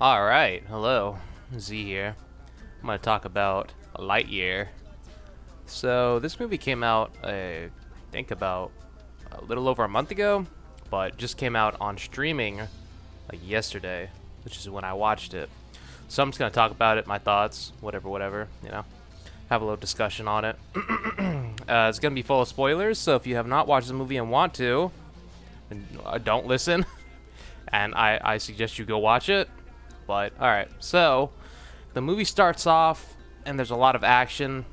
Alright, hello, Z here. I'm going to talk about Lightyear. So, this movie came out, I think about a little over a month ago, but just came out on streaming like yesterday, which is when I watched it. So I'm just going to talk about it, my thoughts, whatever, have a little discussion on it. It's going to be full of spoilers, so if you have not watched the movie and want to, then don't listen. And I suggest you go watch it. But, alright, so the movie starts off, and there's a lot of action.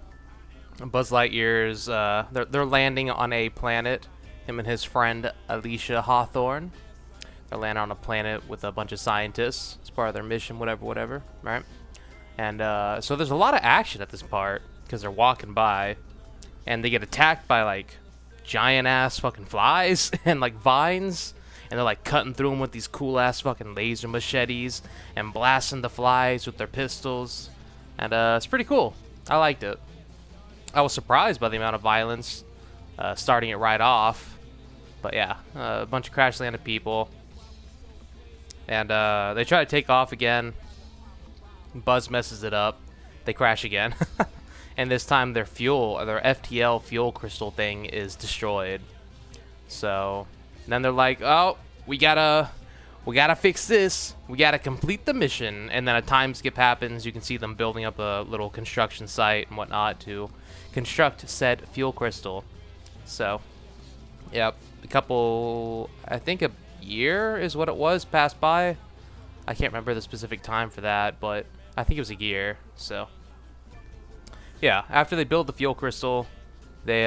Buzz Lightyear's, they're landing on a planet, him and his friend Alicia Hawthorne. They're landing on a planet with a bunch of scientists as part of their mission, whatever, right? And so there's a lot of action at this part, because they're walking by, and they get attacked by, like, giant-ass fucking flies and, like, vines. And they're like cutting through them with these cool ass fucking laser machetes and blasting the flies with their pistols. And it's pretty cool. I liked it. I was surprised by the amount of violence starting it right off. But yeah, a bunch of crash landed people. And they try to take off again. Buzz messes it up. They crash again. And this time their FTL fuel crystal thing is destroyed. So then they're like, oh, we gotta fix this. We gotta complete the mission. And then a time skip happens. You can see them building up a little construction site and whatnot to construct said fuel crystal. So, yep, I think a year is what it was, passed by. I can't remember the specific time for that, but I think it was a year. So, yeah, after they build the fuel crystal, they,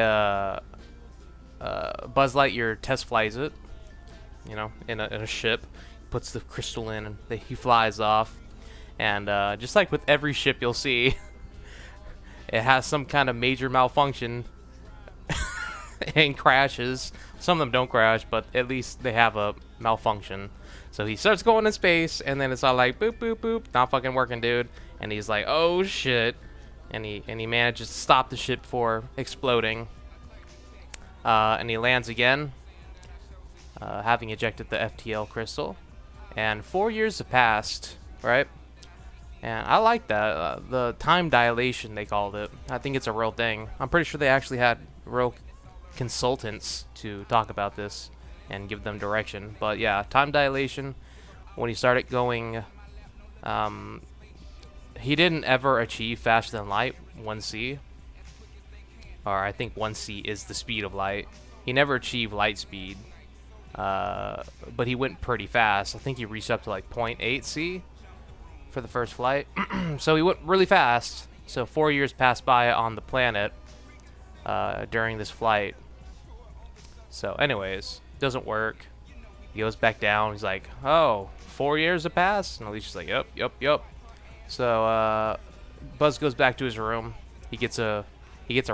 Buzz Lightyear test flies it, in a ship, puts the crystal in, and he flies off. And just like with every ship you'll see, it has some kind of major malfunction and crashes. Some of them don't crash, but at least they have a malfunction. So he starts going in space, and then it's all like, boop, boop, boop, not fucking working, dude. And he's like, oh, shit. And he manages to stop the ship before exploding. And he lands again, having ejected the FTL crystal. And 4 years have passed, right? And I like that. The time dilation, they called it. I think it's a real thing. I'm pretty sure they actually had real consultants to talk about this and give them direction. But yeah, time dilation, when he started going, he didn't ever achieve faster than light, 1c. Or I think 1c is the speed of light. He never achieved light speed, but he went pretty fast. I think he reached up to like 0.8 c for the first flight. So he went really fast. So 4 years passed by on the planet during this flight. So anyways, doesn't work. He goes back down. He's like, oh, 4 years have passed? And Alicia's like, yep. So Buzz goes back to his room. He gets a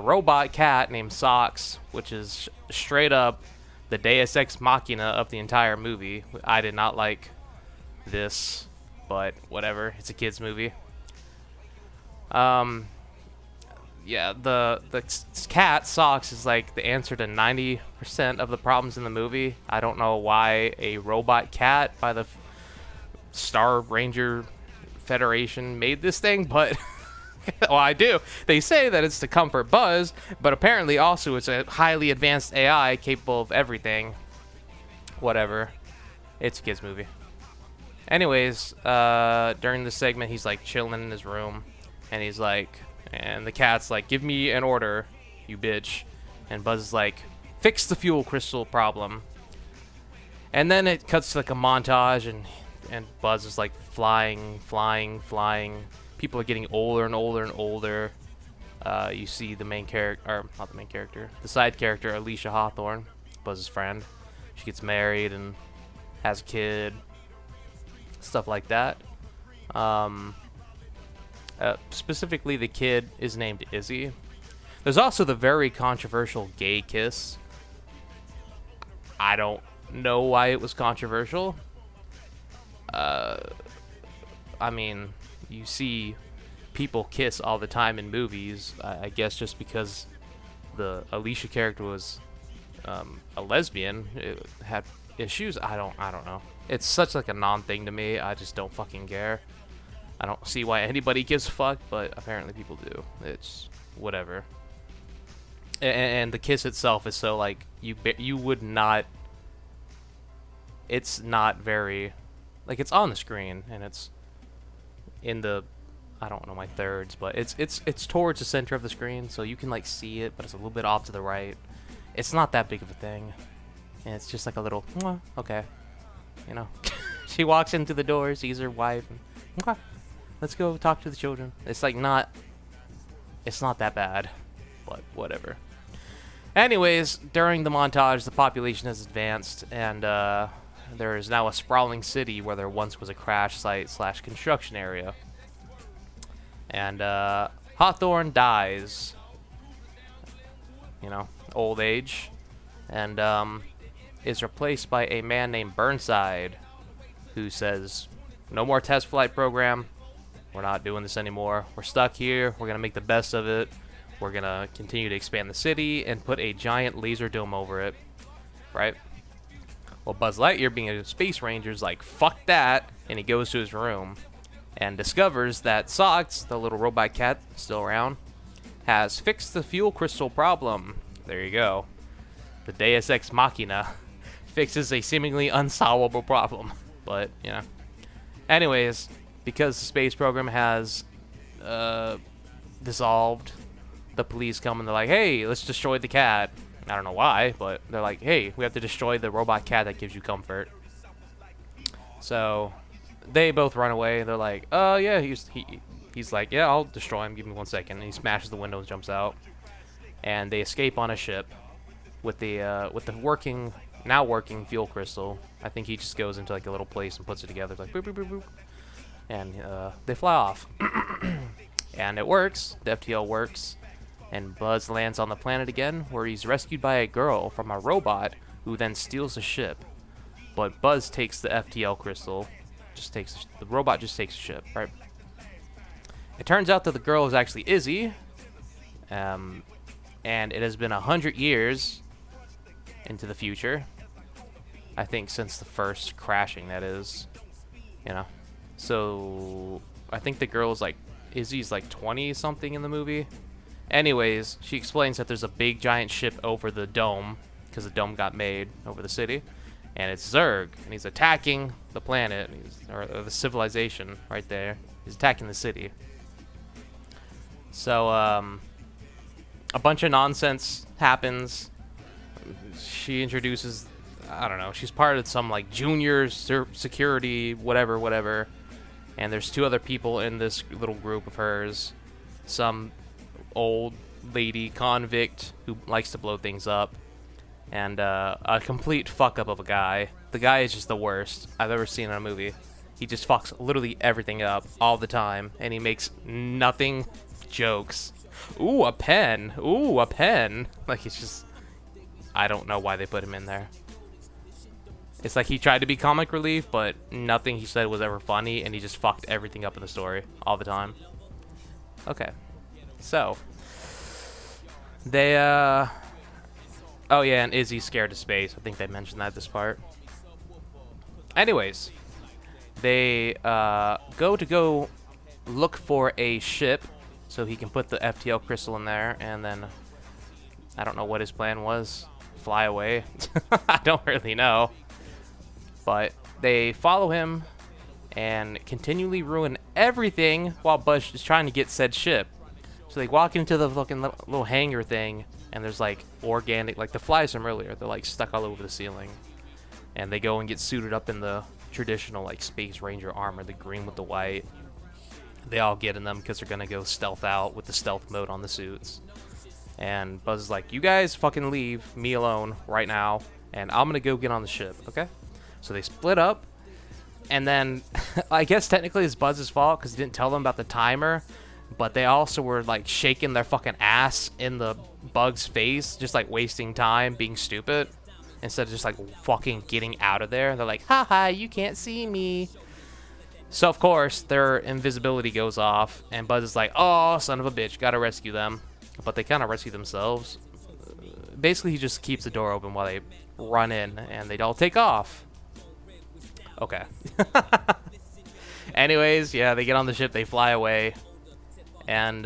robot cat named Socks, which is straight up the Deus Ex Machina of the entire movie. I did not like this, but whatever. It's a kid's movie. Yeah, the cat, Socks, is like the answer to 90% of the problems in the movie. I don't know why a robot cat by the Star Ranger Federation made this thing, but... Well, I do. They say that it's to comfort Buzz, but apparently also it's a highly advanced AI capable of everything. Whatever. It's a kid's movie. Anyways, during this segment, he's like chilling in his room, and he's like, and the cat's like, give me an order, you bitch. And Buzz is like, fix the fuel crystal problem. And then it cuts to like a montage, and Buzz is like flying. People are getting older and older. You see the main character, or not the main character, the side character, Alicia Hawthorne, Buzz's friend. She gets married and has a kid, stuff like that. Specifically, the kid is named Izzy. There's also the very controversial gay kiss. I don't know why it was controversial. I mean, you see people kiss all the time in movies. I guess just because the Alicia character was a lesbian, it had issues. I don't know. It's such like a non-thing to me. I just don't fucking care. I don't see why anybody gives a fuck, but apparently people do. It's whatever. And the kiss itself is so like you would not. It's not very, like, it's on the screen and it's in the, I don't know my thirds, but it's towards the center of the screen, so you can like see it, but it's a little bit off to the right. It's not that big of a thing, and it's just like a little, "Mwah, okay," you know. She walks into the door, sees her wife, and, "Okay, let's go talk to the children." It's like not, it's not that bad, but whatever. Anyways, during the montage, the population has advanced, and there is now a sprawling city where there once was a crash site / construction area. And Hawthorne dies, you know, old age, and is replaced by a man named Burnside, who says, "No more test flight program. We're not doing this anymore. We're stuck here. We're gonna make the best of it. We're gonna continue to expand the city and put a giant laser dome over it." Right? Well, Buzz Lightyear, being a space ranger, is like, "Fuck that," and he goes to his room and discovers that Socks, the little robot cat still around, has fixed the fuel crystal problem. There you go. The Deus Ex Machina fixes a seemingly unsolvable problem. But, you know. Anyways, because the space program has dissolved, the police come and they're like, "Hey, let's destroy the cat." I don't know why, but they're like, "Hey, we have to destroy the robot cat that gives you comfort." So they both run away. They're like, "Oh yeah," he's like, "Yeah, I'll destroy him. Give me 1 second." And he smashes the window and jumps out. And they escape on a ship with the now working fuel crystal. I think he just goes into like a little place and puts it together. It's like boop boop boop boop, and they fly off. And it works. The FTL works. And Buzz lands on the planet again, where he's rescued by a girl from a robot who then steals the ship. But Buzz takes the FTL crystal, the robot just takes the ship, right? It turns out that the girl is actually Izzy, and it has been 100 years into the future. I think since the first crashing, that is, you know. So I think the girl is like, Izzy's like 20 something in the movie. Anyways, she explains that there's a big giant ship over the dome, because the dome got made over the city, and it's Zurg, and he's attacking the planet, or the civilization right there. He's attacking the city. So, a bunch of nonsense happens. She introduces, I don't know, she's part of some like junior security, whatever, and there's 2 other people in this little group of hers. Some old lady convict who likes to blow things up, and a complete fuck up of a guy. The guy is just the worst I've ever seen in a movie. He just fucks literally everything up all the time, and he makes nothing jokes. Ooh, a pen. Ooh, a pen. Like, it's just, I don't know why they put him in there. It's like he tried to be comic relief, but nothing he said was ever funny, and he just fucked everything up in the story all the time. Okay. So, they, oh yeah, and Izzy's scared of space. I think they mentioned that this part. Anyways, they, go look for a ship so he can put the FTL crystal in there, and then, I don't know what his plan was. Fly away. I don't really know. But they follow him and continually ruin everything while Buzz is trying to get said ship. So they walk into the fucking little hangar thing, and there's like organic, like the flies from earlier, they're like stuck all over the ceiling. And they go and get suited up in the traditional like Space Ranger armor, the green with the white. They all get in them because they're gonna go stealth out with the stealth mode on the suits. And Buzz is like, "You guys fucking leave me alone right now, and I'm gonna go get on the ship, okay?" So they split up, and then I guess technically it's Buzz's fault because he didn't tell them about the timer. But they also were like shaking their fucking ass in the bug's face, just like wasting time, being stupid, instead of just like fucking getting out of there. They're like, "Haha, you can't see me." So of course their invisibility goes off, and Buzz is like, "Oh, son of a bitch, gotta rescue them." But they kind of rescue themselves. Basically, he just keeps the door open while they run in, and they all take off. Okay. Anyways, yeah, they get on the ship, they fly away, and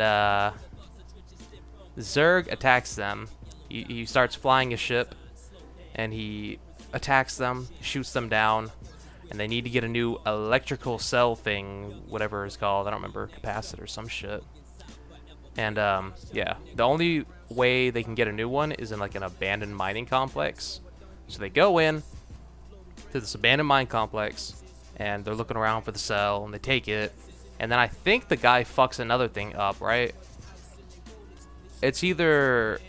Zurg attacks them. He starts flying a ship, and he attacks them, shoots them down, and they need to get a new electrical cell thing, whatever it's called. I don't remember, capacitor, some shit. And yeah, the only way they can get a new one is in like an abandoned mining complex. So they go in to this abandoned mine complex, and they're looking around for the cell, and they take it, and then I think the guy fucks another thing up, right? It's either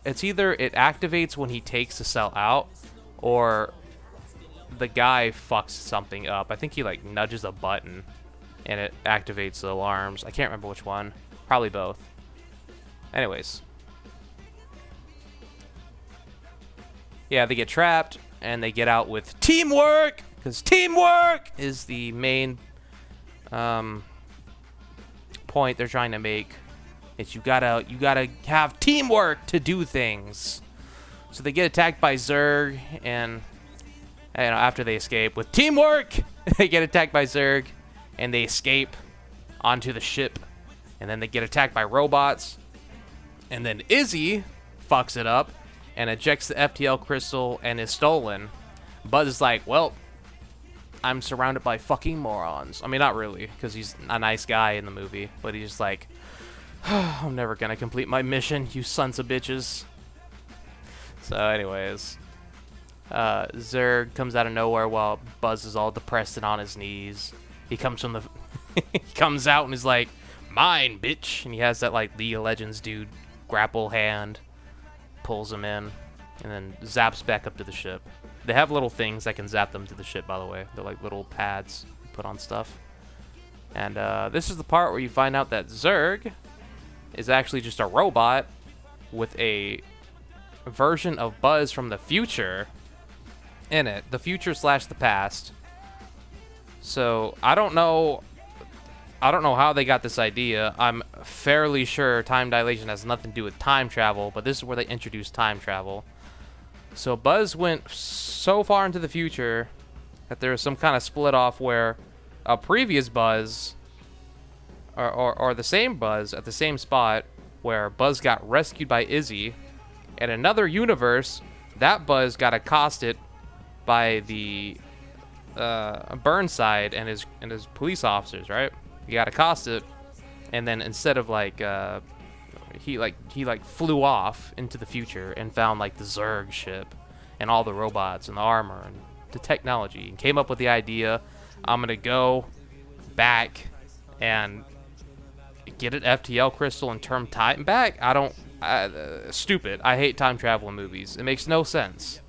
it activates when he takes the cell out, or the guy fucks something up. I think he like nudges a button and it activates the alarms. I can't remember which one. Probably both. Anyways. Yeah, they get trapped and they get out with teamwork, because teamwork is the main point they're trying to make. It's you gotta have teamwork to do things. So they get attacked by Zurg, and you know, after they escape with teamwork, they get attacked by Zurg, and they escape onto the ship, and then they get attacked by robots, and then Izzy fucks it up and ejects the FTL crystal and is stolen. Buzz is like, well, I'm surrounded by fucking morons. I mean, not really, because he's a nice guy in the movie, but he's just like, I'm never gonna complete my mission, you sons of bitches. So anyways, Zurg comes out of nowhere while Buzz is all depressed and on his knees. He comes from the he comes out and is like, mine, bitch, and he has that like League of Legends dude grapple hand, pulls him in, and then zaps back up to the ship. They have little things that can zap them to the ship, by the way. They're like little pads you put on stuff. And this is the part where you find out that Zurg is actually just a robot with a version of Buzz from the future in it. The future / the past. So I don't know how they got this idea. I'm fairly sure time dilation has nothing to do with time travel, but this is where they introduced time travel. So Buzz went so far into the future that there was some kind of split off where a previous Buzz or the same Buzz at the same spot where Buzz got rescued by Izzy. In another universe, that Buzz got accosted by the Burnside and his police officers, right? He got accosted, and then instead of like he flew off into the future and found like the Zurg ship and all the robots and the armor and the technology, and came up with the idea, I'm gonna go back and get an FTL crystal and turn time back. Stupid. I hate time travel in movies. It makes no sense.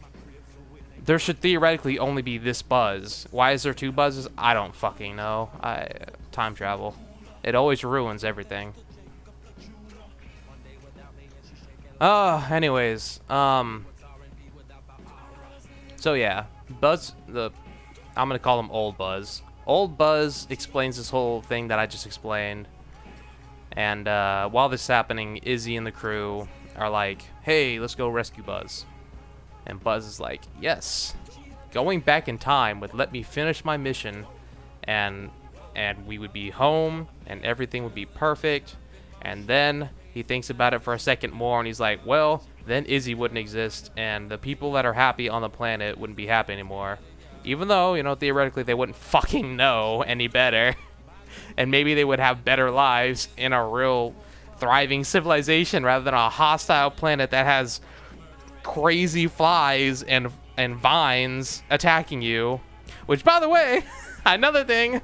There should theoretically only be this Buzz. Why is there two Buzzes? I don't fucking know. Time travel. It always ruins everything. Anyways, so yeah, Buzz, I'm gonna call him Old Buzz. Old Buzz explains this whole thing that I just explained. And while this is happening, Izzy and the crew are like, hey, let's go rescue Buzz. And Buzz is like, yes. Going back in time would let me finish my mission, and we would be home, and everything would be perfect. And then he thinks about it for a second more, and he's like, well, then Izzy wouldn't exist, and the people that are happy on the planet wouldn't be happy anymore. Even though, you know, theoretically they wouldn't fucking know any better. And maybe they would have better lives in a real thriving civilization rather than a hostile planet that has crazy flies and vines attacking you. Which, by the way, another thing,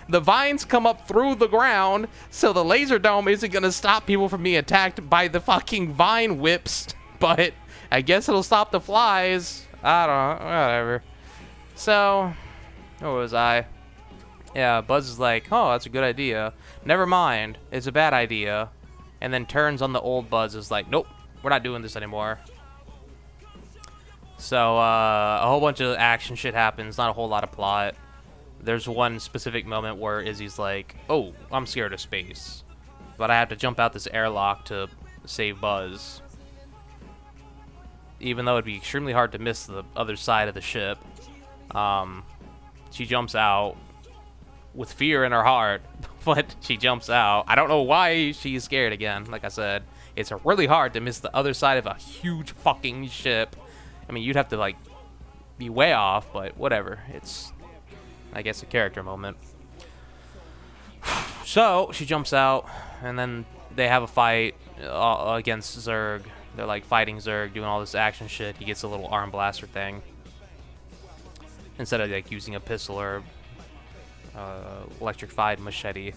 the vines come up through the ground, so the laser dome isn't going to stop people from being attacked by the fucking vine whips. But I guess it'll stop the flies. I don't know, whatever. So, where was I? Yeah, Buzz is like, oh, that's a good idea. Never mind, it's a bad idea. And then turns on the old Buzz, is like, nope, we're not doing this anymore. So, a whole bunch of action shit happens, not a whole lot of plot. There's one specific moment where Izzy's like, oh, I'm scared of space, but I have to jump out this airlock to save Buzz. Even though it'd be extremely hard to miss the other side of the ship. she jumps out with fear in her heart, but she jumps out. I don't know why she's scared again. Like I said, it's really hard to miss the other side of a huge fucking ship. I mean, you'd have to, like, be way off, but whatever. It's, I guess, a character moment. So, she jumps out, and then they have a fight against Zurg. They're, like, fighting Zurg, doing all this action shit. He gets a little arm blaster thing, instead of, like, using a pistol or electrified machete.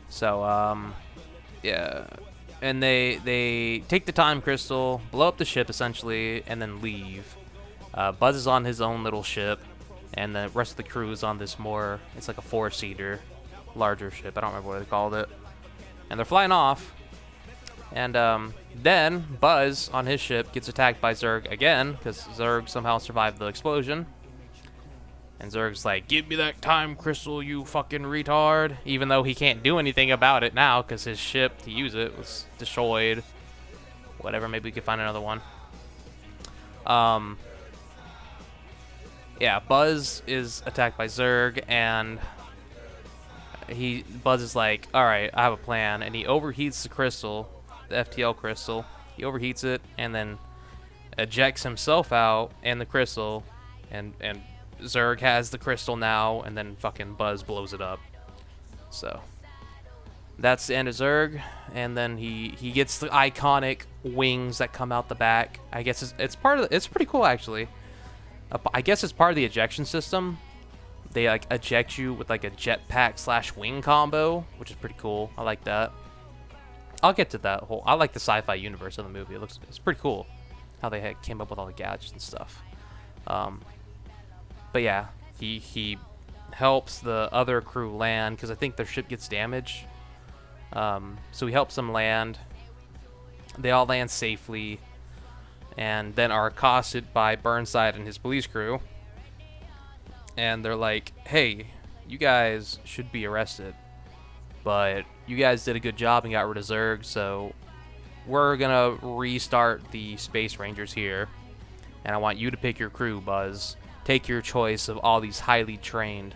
So, yeah. And they take the time crystal, blow up the ship, essentially, and then leave. Buzz is on his own little ship, and the rest of the crew is on this more, it's like a four-seater, larger ship. I don't remember what they called it. And they're flying off. And then Buzz, on his ship, gets attacked by Zurg again, because Zurg somehow survived the explosion. And Zurg's like, give me that time crystal, you fucking retard. Even though he can't do anything about it now, because his ship to use it was destroyed. Whatever, maybe we could find another one. Yeah, Buzz is attacked by Zurg, and Buzz is like, alright, I have a plan. And he overheats the crystal, the FTL crystal. He overheats it, and then ejects himself out and the crystal, and Zurg has the crystal now, and then fucking Buzz blows it up. So that's the end of Zurg, and then he gets the iconic wings that come out the back. I guess it's part of it's pretty cool, actually. I guess it's part of the ejection system. They like eject you with like a jetpack / wing combo, which is pretty cool. I like that. I'll get to that whole. I like the sci-fi universe of the movie. It's pretty cool how they came up with all the gadgets and stuff. But yeah, he helps the other crew land, because I think their ship gets damaged. So he helps them land. They all land safely, and then are accosted by Burnside and his police crew. And they're like, hey, you guys should be arrested, but you guys did a good job and got rid of Zurg, so we're gonna restart the Space Rangers here, and I want you to pick your crew, Buzz. Take your choice of all these highly trained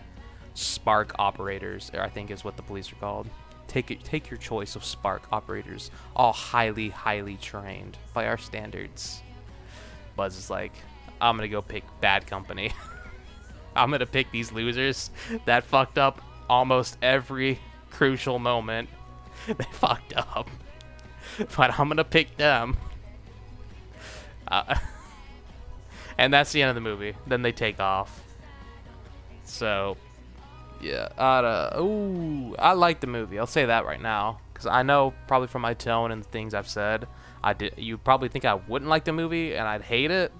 spark operators, I think is what the police are called. Take your choice of spark operators, all highly trained by our standards. Buzz is like, I'm gonna go pick bad company. I'm gonna pick these losers that fucked up almost every crucial moment. They fucked up, but I'm gonna pick them. And that's the end of the movie. Then they take off. So, yeah. I like the movie. I'll say that right now, because I know probably from my tone and the things I've said, you probably think I wouldn't like the movie and I'd hate it.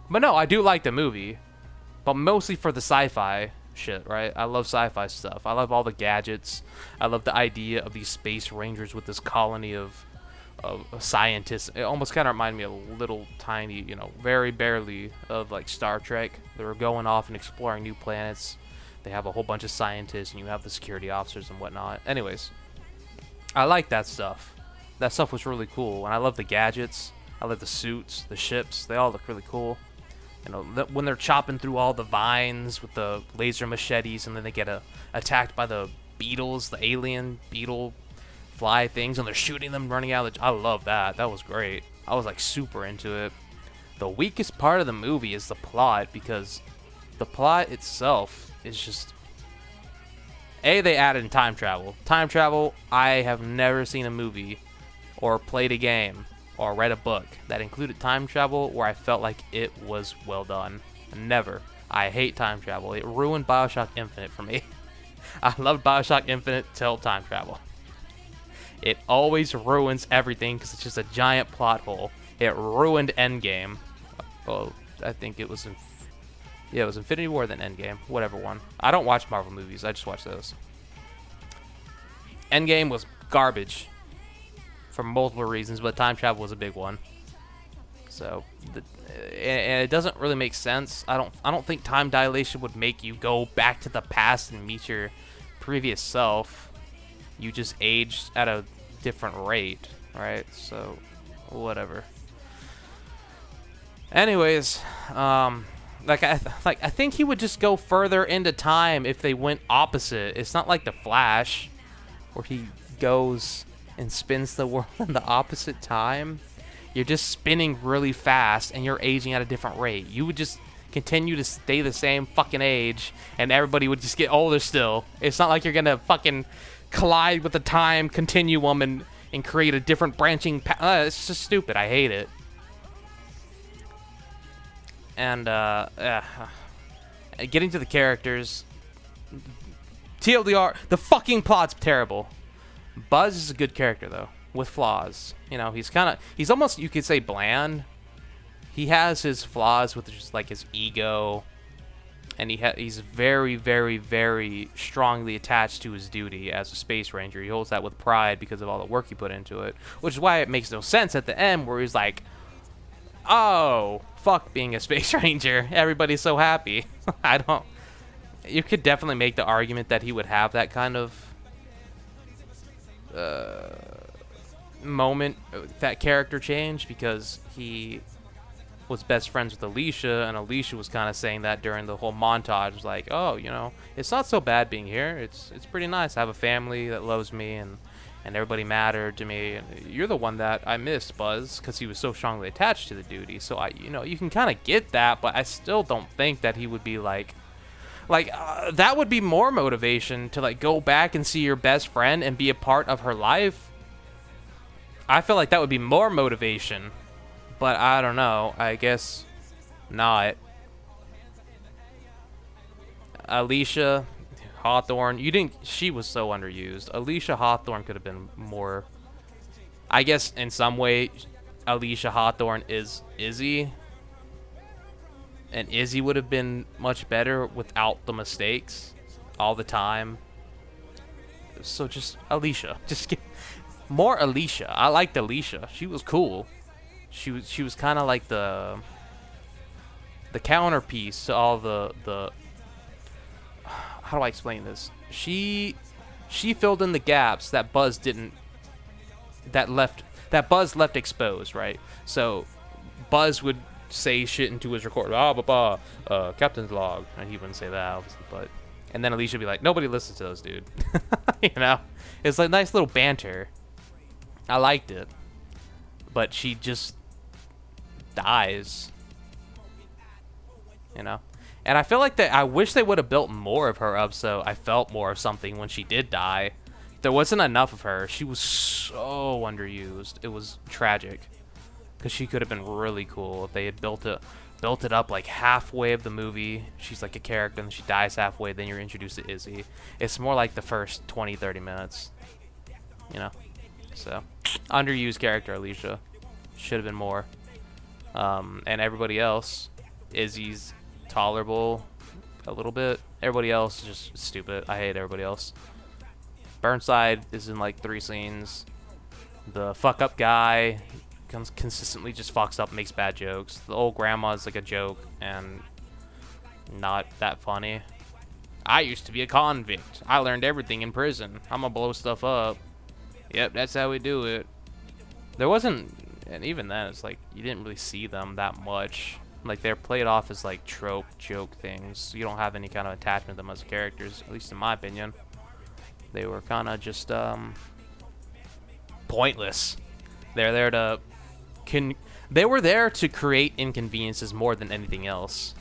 But no, I do like the movie, but mostly for the sci-fi shit, right? I love sci-fi stuff. I love all the gadgets. I love the idea of these space rangers with this colony of scientists. It almost kind of reminded me of a little tiny, very barely of like Star Trek. They were going off and exploring new planets. They have a whole bunch of scientists, and you have the security officers and whatnot. Anyways, I like that stuff. That stuff was really cool, and I love the gadgets. I love the suits, the ships. They all look really cool. When they're chopping through all the vines with the laser machetes, and then they get attacked by the beetles, the alien beetle fly things, and they're shooting them running out of I love that. That was great. I was like super into it. The weakest part of the movie is the plot, because the plot itself is just they added in time travel. Time travel, I have never seen a movie or played a game or read a book that included time travel where I felt like it was well done. Never. I hate time travel. It ruined BioShock Infinite for me. I loved BioShock Infinite till time travel. It always ruins everything because it's just a giant plot hole. It ruined Endgame. Well, I think it was it was Infinity War, then Endgame. Whatever one. I don't watch Marvel movies. I just watch those. Endgame was garbage for multiple reasons, but time travel was a big one. So, and it doesn't really make sense. I don't think time dilation would make you go back to the past and meet your previous self. You just aged at a different rate, right? So, whatever. Anyways, Like I think he would just go further into time if they went opposite. It's not like the Flash, where he goes and spins the world in the opposite time. You're just spinning really fast, and you're aging at a different rate. You would just continue to stay the same fucking age, and everybody would just get older still. It's not like you're gonna fucking collide with the time continuum and create a different branching path. It's just stupid. I hate it. And getting to the characters, TLDR, the fucking plot's terrible. Buzz is a good character though, with flaws. You know, he's almost, you could say, bland. He has his flaws with just like his ego, and he's very, very, very strongly attached to his duty as a space ranger. He holds that with pride because of all the work he put into it, which is why it makes no sense at the end where he's like, oh, fuck being a space ranger. Everybody's so happy. You could definitely make the argument that he would have that kind of moment, that character change, because he was best friends with Alicia, and Alicia was kind of saying that during the whole montage. It was like, oh, you know, it's not so bad being here. It's pretty nice. I have a family that loves me, and everybody mattered to me. And you're the one that I missed, Buzz, because he was so strongly attached to the duty. So you know, you can kind of get that, but I still don't think that he would be like that would be more motivation to like go back and see your best friend and be a part of her life. I feel like that would be more motivation, but I don't know. I guess not. Alicia Hawthorne, she was so underused. Alicia Hawthorne could have been more. I guess in some way, Alicia Hawthorne is Izzy, and Izzy would have been much better without the mistakes all the time. So just Alicia, just get more Alicia. I liked Alicia. She was cool. She was kind of like the counterpiece to all the how do I explain this? She filled in the gaps that Buzz didn't, that Buzz left exposed, right? So Buzz would say shit into his recorder, captain's log, and he wouldn't say that, obviously, but, and then Alicia would be like, nobody listens to those, dude. You know, it's like nice little banter. I liked it, but she just dies, you know. And I feel like I wish they would have built more of her up so I felt more of something when she did die. There wasn't enough of her. She was so underused. It was tragic, because she could have been really cool if they had built it up like halfway of the movie. She's like a character, and she dies halfway, then you're introduced to Izzy. It's more like the first 20-30 minutes, you know. So underused character, Alicia. Should have been more. And everybody else, Izzy's tolerable a little bit. Everybody else is just stupid. I hate everybody else. Burnside is in like 3 scenes. The fuck up guy consistently just fucks up, makes bad jokes. The old grandma is like a joke and not that funny. I used to be a convict. I learned everything in prison. I'm gonna blow stuff up. Yep, that's how we do it. There wasn't, and even then, it's like you didn't really see them that much. Like, they're played off as like trope joke things. You don't have any kind of attachment to them as characters, at least in my opinion. They were kind of just pointless. They're there to they were there to create inconveniences more than anything else,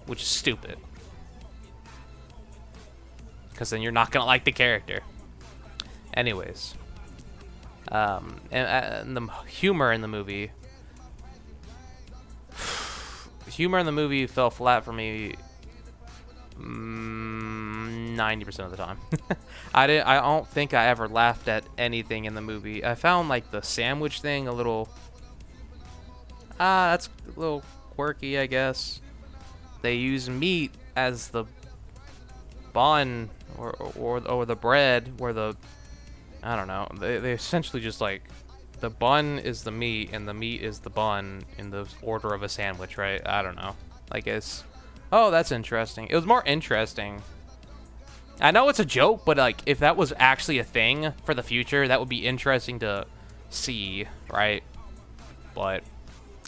which is stupid. Because then you're not gonna like the character. Anyways, and the humor in the movie. Humor in the movie fell flat for me 90% of the time. I don't think I ever laughed at anything in the movie. I found like the sandwich thing a little that's a little quirky, I guess. They use meat as the bun or the bread, where the, I don't know, they essentially just like, the bun is the meat, and the meat is the bun in the order of a sandwich, right? I don't know. Like, it's... Oh, that's interesting. It was more interesting. I know it's a joke, but, like, if that was actually a thing for the future, that would be interesting to see, right? But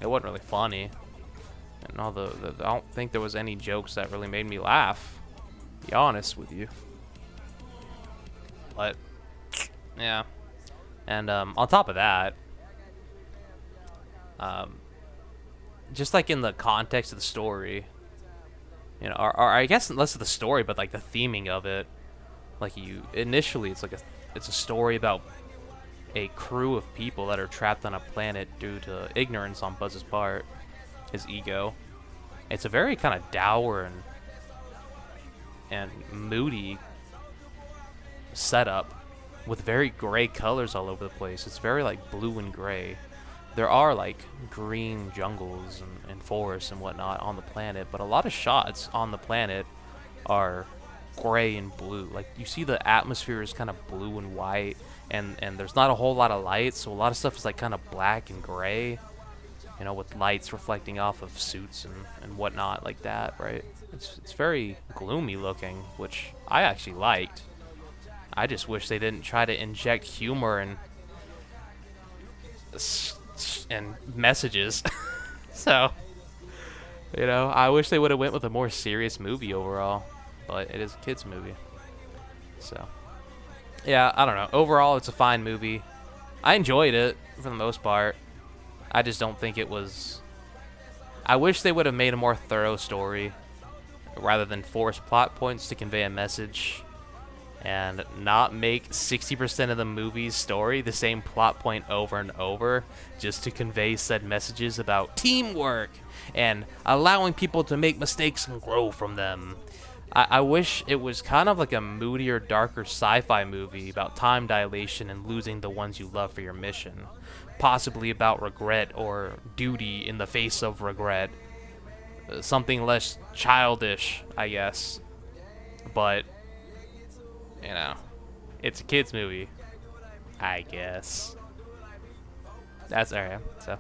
it wasn't really funny. And all I don't think there was any jokes that really made me laugh, to be honest with you. But, yeah. And on top of that, just like in the context of the story, you know, or I guess less of the story, but like the theming of it, like initially it's a story about a crew of people that are trapped on a planet due to ignorance on Buzz's part, his ego. It's a very kind of dour and moody setup with very gray colors all over the place. It's very like blue and gray. There are like green jungles and forests and whatnot on the planet, but a lot of shots on the planet are gray and blue. Like you see the atmosphere is kind of blue and white, and there's not a whole lot of light, so a lot of stuff is like kind of black and gray, you know, with lights reflecting off of suits and whatnot like that, right? It's very gloomy looking, which I actually liked. I just wish they didn't try to inject humor and messages. So, you know, I wish they would have went with a more serious movie overall, but it is a kids movie. So, yeah, I don't know. Overall, it's a fine movie. I enjoyed it for the most part. I just don't think it was... I wish they would have made a more thorough story rather than force plot points to convey a message, and not make 60% of the movie's story the same plot point over and over just to convey said messages about teamwork and allowing people to make mistakes and grow from them. I wish it was kind of like a moodier, darker sci-fi movie about time dilation and losing the ones you love for your mission. Possibly about regret or duty in the face of regret. Something less childish, I guess. But, you know, it's a kid's movie, I guess. That's alright. So,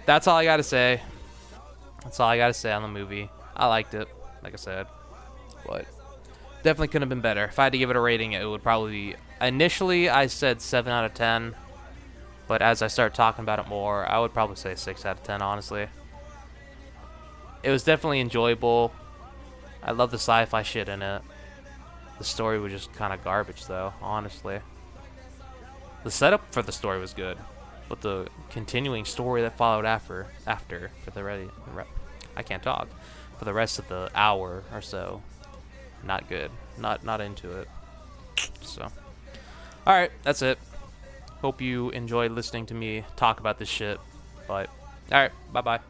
that's all I gotta say. That's all I gotta say on the movie. I liked it, like I said. But definitely could have been better. If I had to give it a rating, it would probably be... Initially, I said 7 out of 10. But as I start talking about it more, I would probably say 6 out of 10, honestly. It was definitely enjoyable. I love the sci-fi shit in it. The story was just kind of garbage, though, honestly. The setup for the story was good, but the continuing story that followed after for the I can't talk, for the rest of the hour or so, not good. Not into it. So, all right, that's it. Hope you enjoyed listening to me talk about this shit. But all right, bye bye.